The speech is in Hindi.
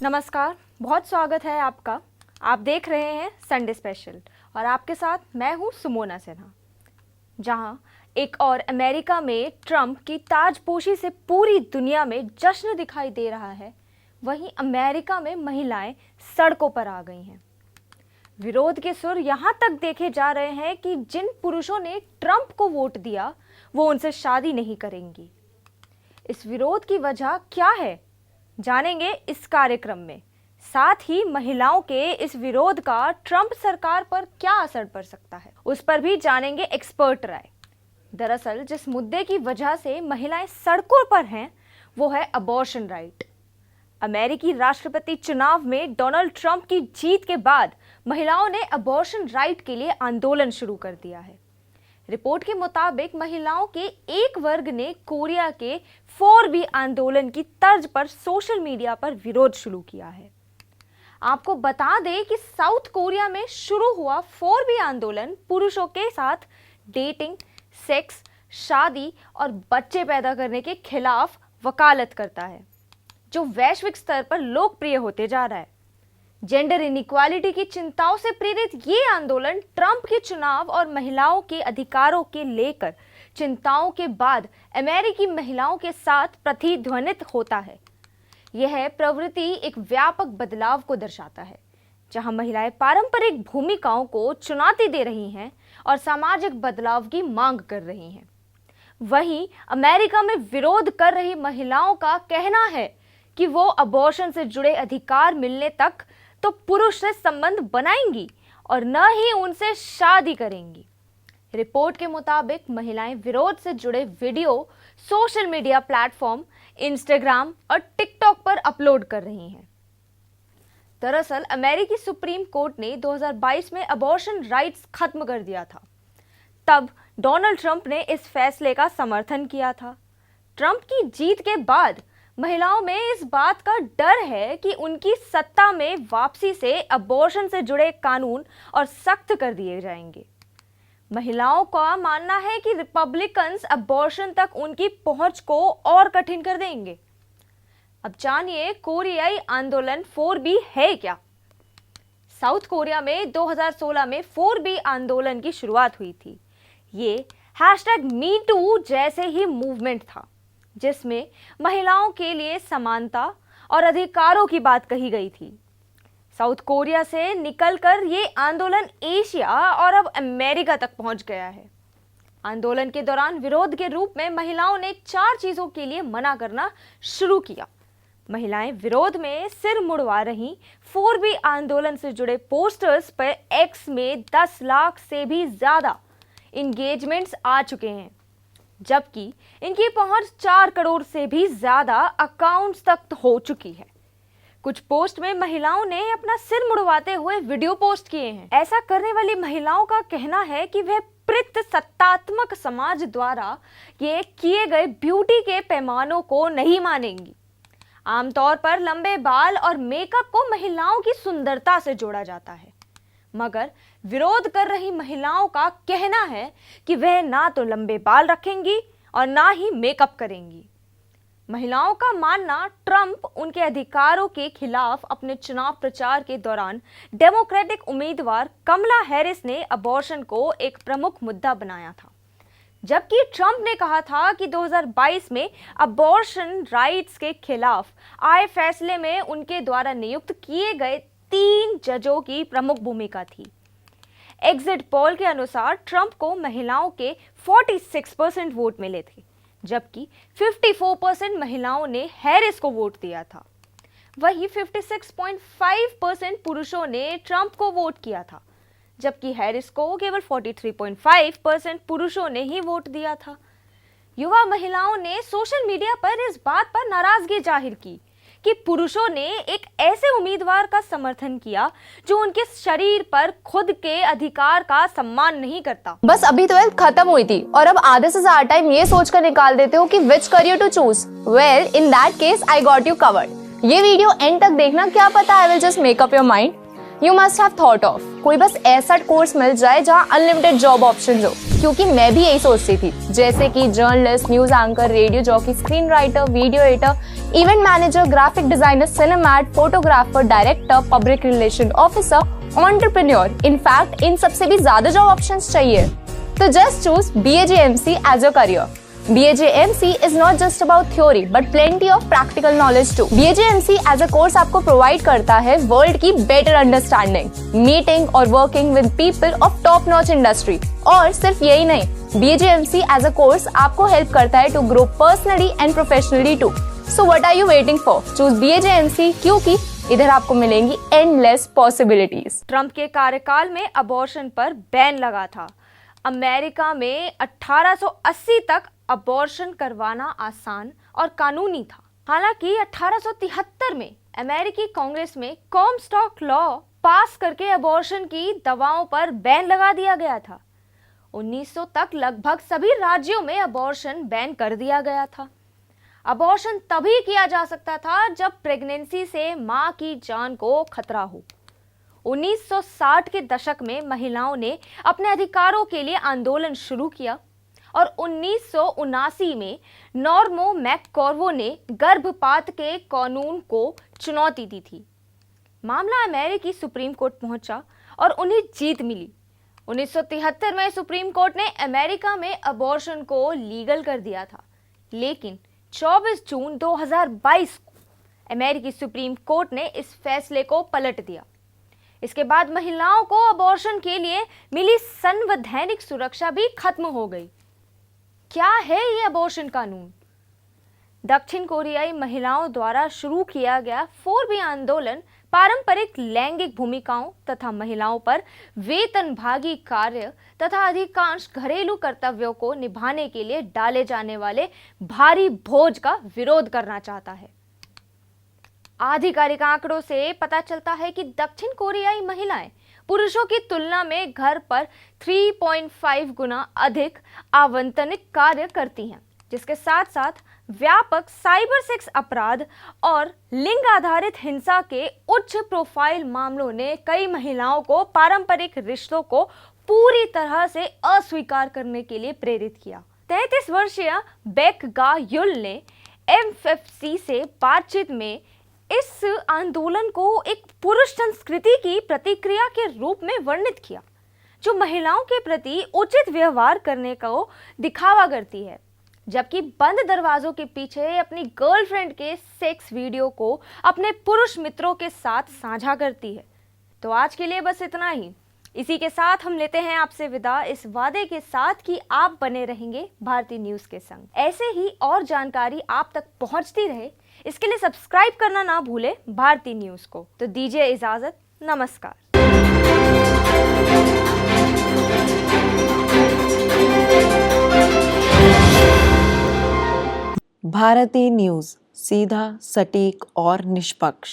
नमस्कार, बहुत स्वागत है आपका। आप देख रहे हैं संडे स्पेशल और आपके साथ मैं हूं सुमोना सिन्हा। जहां एक और अमेरिका में ट्रंप की ताजपोशी से पूरी दुनिया में जश्न दिखाई दे रहा है, वहीं अमेरिका में महिलाएं सड़कों पर आ गई हैं। विरोध के सुर यहां तक देखे जा रहे हैं कि जिन पुरुषों ने ट्रंप को वोट दिया वो उनसे शादी नहीं करेंगी। इस विरोध की वजह क्या है, जानेंगे इस कार्यक्रम में। साथ ही महिलाओं के इस विरोध का ट्रंप सरकार पर क्या असर पड़ सकता है, उस पर भी जानेंगे एक्सपर्ट राय। दरअसल जिस मुद्दे की वजह से महिलाएं सड़कों पर हैं वो है अबॉर्शन राइट। अमेरिकी राष्ट्रपति चुनाव में डोनाल्ड ट्रंप की जीत के बाद महिलाओं ने अबॉर्शन राइट के लिए आंदोलन शुरू कर दिया है। रिपोर्ट के मुताबिक महिलाओं के एक वर्ग ने कोरिया के 4B आंदोलन की तर्ज पर सोशल मीडिया पर विरोध शुरू किया है। आपको बता दें कि साउथ कोरिया में शुरू हुआ 4B आंदोलन पुरुषों के साथ डेटिंग, सेक्स, शादी और बच्चे पैदा करने के खिलाफ वकालत करता है, जो वैश्विक स्तर पर लोकप्रिय होते जा रहा है। जेंडर इनइक्वालिटी की चिंताओं से प्रेरित ये आंदोलन ट्रंप के चुनाव और महिलाओं के अधिकारों के लेकर चिंताओं के बाद अमेरिकी महिलाओं के साथ प्रतिध्वनित होता है। यह प्रवृत्ति एक व्यापक बदलाव को दर्शाता है, जहां महिलाएं पारंपरिक भूमिकाओं को चुनौती दे रही हैं और सामाजिक बदलाव की मांग कर रही हैं। वहीं अमेरिका में विरोध कर रही महिलाओं का कहना है कि वो अबॉर्शन से जुड़े अधिकार मिलने तक तो पुरुष से संबंध बनाएंगी और न ही उनसे शादी करेंगी। रिपोर्ट के मुताबिक महिलाएं विरोध से जुड़े video social media platform Instagram और टिकटॉक पर अपलोड कर रही हैं। दरअसल अमेरिकी सुप्रीम कोर्ट ने 2022 में अबॉर्शन राइट्स खत्म कर दिया था। तब डोनाल्ड ट्रंप ने इस फैसले का समर्थन किया था। ट्रंप की जीत के बाद महिलाओं में इस बात का डर है कि उनकी सत्ता में वापसी से अबॉर्शन से जुड़े कानून और सख्त कर दिए जाएंगे। महिलाओं का मानना है कि रिपब्लिकन्स अबॉर्शन तक उनकी पहुंच को और कठिन कर देंगे। अब जानिए कोरियाई आंदोलन 4B है क्या। साउथ कोरिया में 2016 में 4B आंदोलन की शुरुआत हुई थी। ये #MeToo जैसे ही मूवमेंट था, जिसमें महिलाओं के लिए समानता और अधिकारों की बात कही गई थी। साउथ कोरिया से निकलकर ये आंदोलन एशिया और अब अमेरिका तक पहुंच गया है। आंदोलन के दौरान विरोध के रूप में महिलाओं ने 4 चीजों के लिए मना करना शुरू किया। महिलाएं विरोध में सिर मुड़वा रही। 4B आंदोलन से जुड़े पोस्टर्स पर एक्स में 10 लाख से भी ज्यादा इंगेजमेंट्स आ चुके हैं, जबकि इनकी पहुंच 4 करोड़ से भी ज्यादा अकाउंट्स तक हो चुकी है। कुछ पोस्ट में महिलाओं ने अपना सिर मुड़वाते हुए वीडियो पोस्ट किए हैं। ऐसा करने वाली महिलाओं का कहना है कि वह सत्तात्मक समाज द्वारा ये किए गए ब्यूटी के पैमानों को नहीं मानेंगी। आमतौर पर लंबे बाल और मेकअप को महिलाओं की सुंदरता से जोड़ा जाता है, मगर विरोध कर रही महिलाओं का कहना है कि वह ना तो लंबे बाल रखेंगी और ना ही मेकअप करेंगी। महिलाओं का मानना ट्रंप उनके अधिकारों के खिलाफ अपने चुनाव प्रचार के दौरान डेमोक्रेटिक उम्मीदवार कमला हैरिस ने अबॉर्शन को एक प्रमुख मुद्दा बनाया था, जबकि ट्रंप ने कहा था कि 2022 में अबॉर्शन राइट्स के खिलाफ आए फैसले में उनके द्वारा नियुक्त किए गए 3 जजों की प्रमुख भूमिका थी। एग्जिट पोल के अनुसार ट्रंप को महिलाओं के 46% वोट मिले थे, जबकि 54% महिलाओं ने हैरिस को वोट दिया था। वहीं 56.5% पुरुषों ने ट्रंप को वोट किया था, जबकि हैरिस को केवल 43.5% पुरुषों ने ही वोट दिया था। युवा महिलाओं ने सोशल मीडिया पर इस बात पर नाराजगी जाहिर की कि पुरुषों ने एक ऐसे उम्मीदवार का समर्थन किया जो उनके शरीर पर खुद के अधिकार का सम्मान नहीं करता। बस अभी 12th खत्म हुई थी और अब आधे से ज्यादा टाइम ये सोचकर निकाल देते हो कि which career to choose. Well, in that case I got you covered. ये वीडियो एंड तक देखना, क्या पता I will just make up your mind. You must have thought of कोई बस ऐसा कोर्स मिल जाए जहाँ अनलिमिटेड जॉब ऑप्शंस हो, क्योंकि मैं भी यही सोचती थी, जैसे कि journalist, news anchor, radio jockey, screen writer, video editor, event manager, graphic designer, cinematographer, director, public relation officer, entrepreneur. In fact इन सबसे भी ज्यादा जॉब ऑप्शंस चाहिए। तो just choose BAJMC as your career. BAJMC is not just about theory but plenty of practical knowledge too. BAJMC as a course आपको provide करता है वर्ल्ड की better understanding, meeting और working with people of top notch industry। और सिर्फ यही नहीं, BAJMC as a course आपको help करता है to grow personally and professionally too. So what are you waiting for? Choose BAJMC क्योंकि इधर आपको मिलेंगी endless possibilities। ट्रंप के कार्यकाल में अबॉर्शन पर बैन लगा था। अमेरिका में 1880 तक अबॉर्शन करवाना आसान और कानूनी था। हालांकि 1873 में अमेरिकी कांग्रेस में कॉमस्टॉक लॉ पास करके अबॉर्शन की दवाओं पर बैन लगा दिया गया था। 1900 तक लगभग सभी राज्यों में अबॉर्शन बैन कर दिया गया था। अबॉर्शन तभी किया जा सकता था जब प्रेगनेंसी से मां की जान को खतरा हो। 1960 के दशक में महिलाओं ने अपने अधिकारों के लिए आंदोलन शुरू किया और 1979 में नॉर्मो मैककॉर्वो ने गर्भपात के कानून को चुनौती दी थी। मामला अमेरिकी सुप्रीम कोर्ट पहुंचा और उन्हें जीत मिली। 1973 में सुप्रीम कोर्ट ने अमेरिका में अबॉर्शन को लीगल कर दिया था, लेकिन 24 जून 2022 को अमेरिकी सुप्रीम कोर्ट ने इस फैसले को पलट दिया। इसके बाद महिलाओं को अबॉर्शन के लिए मिली संवैधानिक सुरक्षा भी खत्म हो गई। क्या है ये अबॉर्शन कानून? दक्षिण कोरियाई महिलाओं द्वारा शुरू किया गया 4B आंदोलन पारंपरिक लैंगिक भूमिकाओं तथा महिलाओं पर वेतनभागी कार्य तथा अधिकांश घरेलू कर्तव्यों को निभाने के लिए डाले जाने वाले भारी बोझ का विरोध करना चाहता है। आधिकारिक आंकड़ों से पता चलता है कि दक्षिण कोरियाई महिलाएं पुरुषों की तुलना में घर पर 3.5 गुना अधिक आवंटनिक कार्य करती हैं, जिसके साथ साथ व्यापक साइबर सेक्स अपराध और लिंग आधारित हिंसा के उच्च प्रोफाइल मामलों ने कई महिलाओं को पारंपरिक रिश्तों को पूरी तरह से अस्वीकार करने के लिए प्रेरित किया। 33 वर्षीय बेक गा युल ने MFC से बातचीत में इस आंदोलन को एक पुरुष संस्कृति की प्रतिक्रिया के रूप में वर्णित किया, जो महिलाओं के प्रति उचित व्यवहार करने को दिखावा करती है, जबकि बंद दरवाजों के पीछे अपनी गर्लफ्रेंड के सेक्स वीडियो को अपने पुरुष मित्रों के साथ साझा करती है। तो आज के लिए बस इतना ही। इसी के साथ हम लेते हैं आपसे विदा, इस वादे के साथ कि आप बने रहेंगे भारतीय न्यूज के संग। ऐसे ही और जानकारी आप तक पहुंचती रहे, इसके लिए सब्सक्राइब करना ना भूले भारतीय न्यूज को। तो दीजिए इजाजत, नमस्कार। भारतीय न्यूज, सीधा, सटीक और निष्पक्ष।